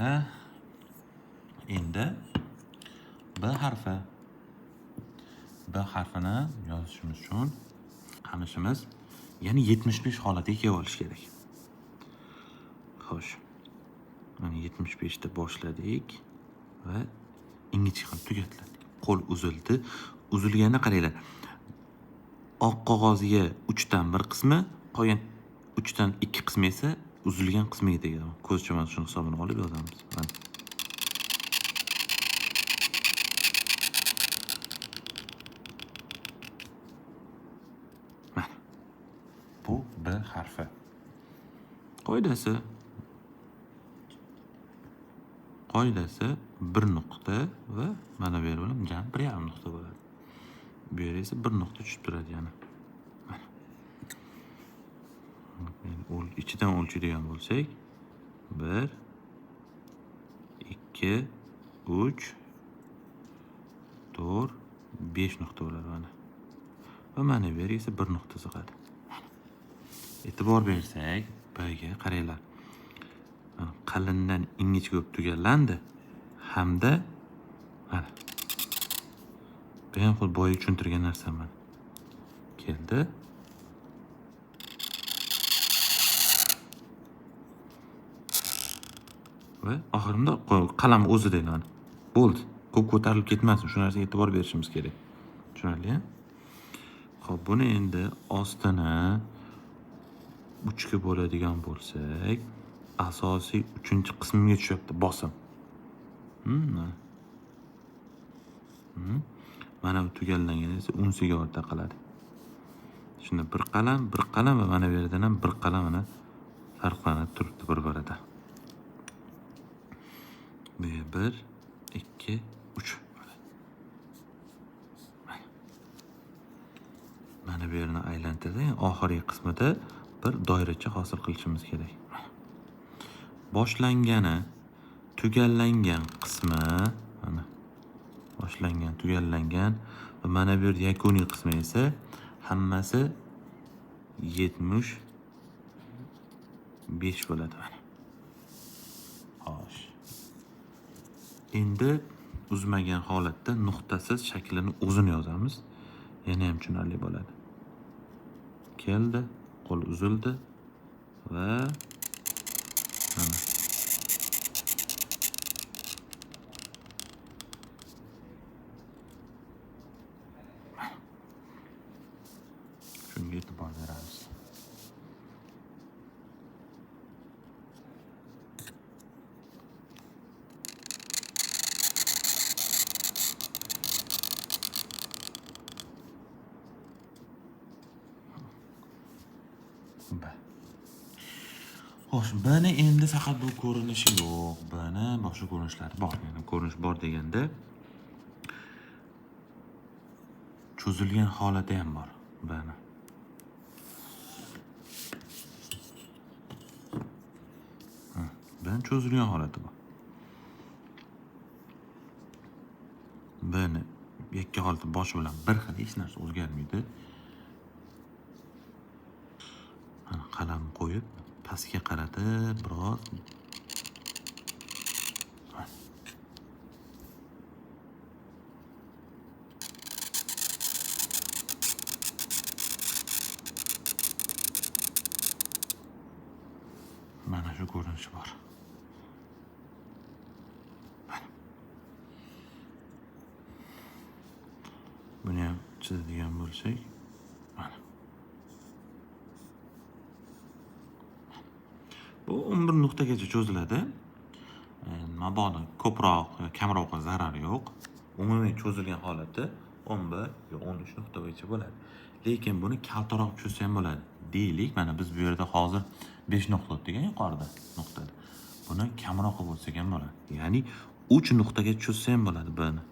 Mana endi B harfi. B harfini yozishimiz uchun qamishimiz ya'ni 75 holatiga kelib olish kerak. Xo'sh. Mana 75 ta boshladik va ingichka qilib tugatladik. Qo'l uzildi. Uzilganda qaranglar. Oq qog'oziga 3 dan 1 qismi, qolgan 3 dan 2 qismi esa uzilgan qismiga tegadi. Ko'zcha mana shuni hisobini olib yozamiz. Mana. Mana. Bu B harfi. Qoidasi 1 nuqta va mana bu yer bilan jam 1,5 nuqta bo'ladi. Bu yer esa 1 nuqta tushib turadi yana. Mana. Ichidan o'lchaydigan bo'lsak 1 2 3 4 5 nuqta bo'ladi mana. Va mana bu yer esa 1 nuqta sig'adi. E'tibor bersak, Bga qaranglar. Qalindan ingichka bo'lib tugallandi hamda mana. Bu ham xuddi boya tushuntirgan narsa mana. Keldi. Va oxirimda qalam o'zida e'lon. Bo'ldi. Ko'p ko'tarilib ketmasin. Shu narsaga e'tibor berishimiz kerak. Tushunarli? Xo'p, buni endi ostini 3 ga bo'ladigan bo'lsak, asosiy 3-qismiga tushyapti bosim. Mana bu tugallangan esa unsiga o'rta qiladi. Shunda bir qalam va mana bu yerdan ham bir qalam mana farqlanib turibdi bir-biridan. Bu 1 2 3 mana bu yerni aylantirib, oxirgi qismida bir doiracha hosil qilishimiz kerak. Boshlangani, tugallangan qismi, mana boshlangan, tugallangan va mana bu yer yakuniy qismi esa hammasi 75 bo'ladi mana. Xo'sh. Endi uzmagan holatda nuqtasiz shaklini uzun yozamiz. Yana ham tushunarli bo'ladi. Keldi, qo'l uzildi va mana. Shunga e'tibor beramiz. Xo'sh, buni endi faqat bu ko'rinishi yo'q. Buni boshqa ko'rinishlari bor. Ya'ni ko'rinish bor deganda cho'zilgan holati ham bor. Buni. Buni cho'zilgan holati bor. Buni yakka holati boshi bilan bir xil, hech narsa o'zgarmaydi. Qalam qo'yib pastga qaratib biroz mana shu ko'rinishi bor. Buni ham chizadigan bo'lsak, mana. Bu 11 nuqtagacha cho'ziladi. Mabodo ko'proq, kamroq zarar yo'q. Umumiy cho'zilgan holati 11 yo 13 nuqtagacha bo'ladi. Lekin buni kaltaroq cho'zsa ham bo'ladi. Deylik, mana biz bu yerda hozir 5 nuqta degan yuqorida nuqtada. Buni kamroq bo'lsa ham bo'ladi. Ya'ni 3 nuqtaga cho'zsa ham bo'ladi buni.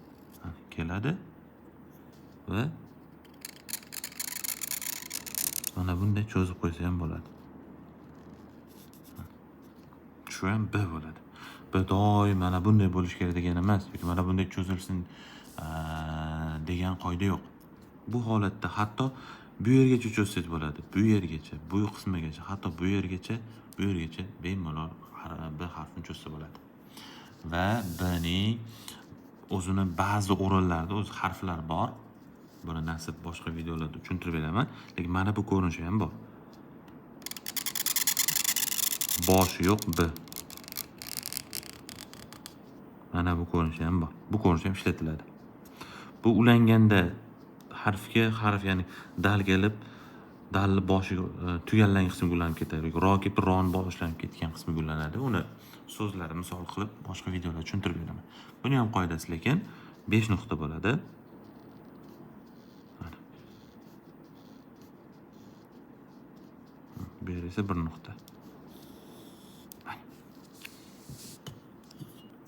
Keladi va mana bunday cho'zib qo'ysa ham bo'ladi. Shu ham B bo'ladi. B doim mana bunday bo'lish kerak degan emas, yoki mana bunday cho'zilsin degan qoida yo'q. Bu holatda hatto bu yergacha cho'zsangiz bo'ladi. Bu yergacha, bu qismigacha, hatto bu yergacha bemalol B harfini cho'zsa bo'ladi. va bning o'zini ba'zi o'rinlarida o'z harflari bor. Buni nasib boshqa videolarda tushuntirib beraman. Lekin mana bu ko'rinishi ham bor. Boshi yo'q B. Mana bu ko'rinishi ham bor. Bu ko'rinish ham ishlatiladi. Bu ulanganda harf ya'ni dal kelib, dalni boshi tugallangan qismi gullanib ketadi. Ro kelib ron boshlanib ketgan qismi gullanadi. Uni so'zlari misol qilib boshqa videolarda tushuntirib beraman. Buni ham qoidasi lekin 5 nuqta bo'ladi. Bu yer esa 1 nuqta.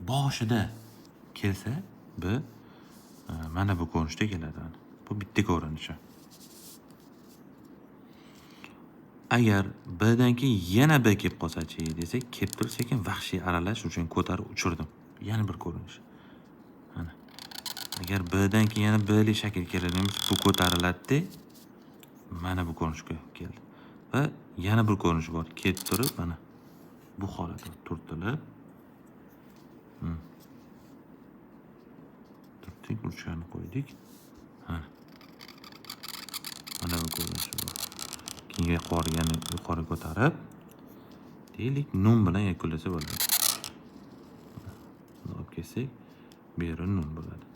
Boshida kelsa B mana bu ko'rinishda keladi. Bu bitta ko'rinishi. Agar B dan keyin yana B kelib qolsa-chi desak, kelib turib sekin vahshiy aralash uchun ko'tarib uchirdim. Yana bir ko'rinish. Mana. Agar B dan keyin yana B li shakl keladigan bu ko'tariladi. Mana bu ko'rinishga keldi. Va yana bir ko'rinish bor. Kelib turib mana bu holatda turtilib turtdik, burchakni qo'ydik. Mana bu ko'rinish bor. Keyin yuqori ko'tarib deylik nun bilan yakunlasa bo'ladi. Buni olib kelsak, bu yeri nun bo'ladi.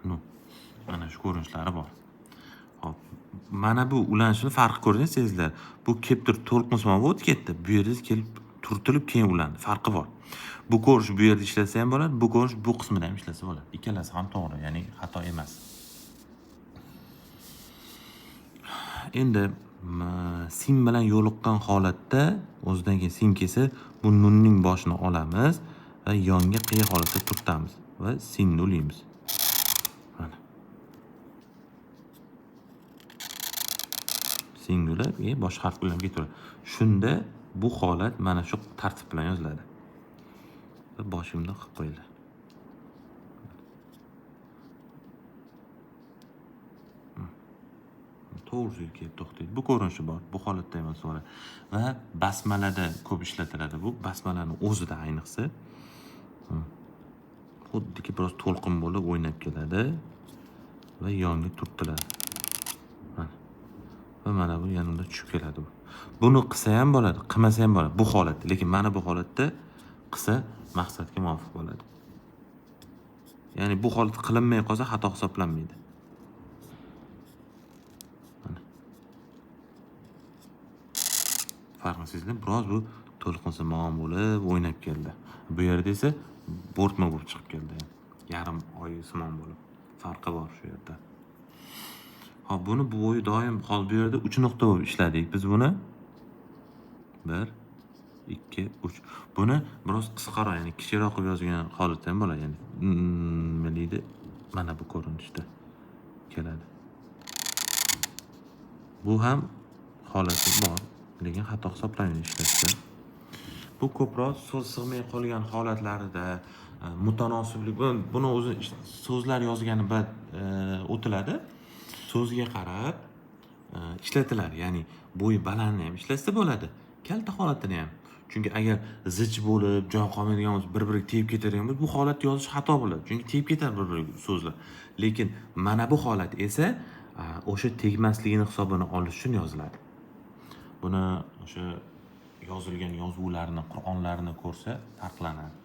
Nun. Mana shu ko'rinishlari bor. Hop. Mana bu ulanishning farqi ko'rdingiz, sizlar. Bu kelib turib to'lqinsimon o'tib ketdi. Bu yerda kelib turtilib keyin ulandi. Farqi bor. Bu ko'rish bu yerda ishlasa ham bo'ladi, bu ko'rish bu qismida ham ishlasa bo'ladi. Ikkalasi ham to'g'ri, ya'ni xato emas. Endi sin bilan yo'liqqan holatda o'zidan keyin sin kelsa, bu nunning boshini olamiz va yonga qiyi holatda turtamiz va sinni ulaymiz. Mana. Singulab boshqa harf bilan ketaveradi. Shunda bu holat mana shu tartib bilan yoziladi. Va boshimda qilib qo'yiladi. To'g'ri kelib to'xtaydi. Bu ko'rinishi bor. Bu holatda emas bo'ladi. Va basmalada ko'p ishlatiladi bu. Basmalaning o'zida ayniqsa xuddiki biroz to'lqin bo'lib o'ynab keladi va yonga turtiladi. Va mana bu yanında tushib keladi bu. Buni qilsa ham bo'ladi, qilmasa ham bo'ladi bu holatda. Lekin mana bu holatda qilsa maqsadga muvofiq bo'ladi. Ya'ni bu holat qilinmay qolsa xato hisoblanmaydi. Farqini sezdim. Biroz bu to'lqinsimon bo'lib o'ynab keldi. Bu yerda esa bo'rtma bo'lib chiqib keldi. Yarim oy simon bo'lib. Farqi bor shu yerda. Hop, buni bu bo'yi doim hol bu yerda 3 nuqta bo'lib ishladik. Biz buni 1 2 3. Buni biroz qisqaroq, ya'ni kichikroq qilib yozgan holatda ham bo'ladi. Ya'ni nima deydi? Mana bu ko'rinishda keladi. Bu ham holati bor. Lekin xato hisoblanmaydi ishlashda. Bu ko'proq so'z sig'may qolgan holatlarida mutanosiblik buni o'zi so'zlar yozgani bad o'tiladi. So'zga qarab ishlatiladi. Ya'ni bo'yi balandni ham ishlatsa bo'ladi. Kalta holatini ham. Chunki agar zich bo'lib, joy qolmaydigan bo'lsa, bir-biriga tegib ketadigan bo'lsa, bu holatni yozish xato bo'ladi. Chunki tegib ketadi bir-biriga so'zlar. Lekin mana bu holat esa o'sha tegmasligini hisobini olish uchun yoziladi. Buni o'sha yozilgan yozuvlarni, Qur'onlarni ko'rsa farqlanadi.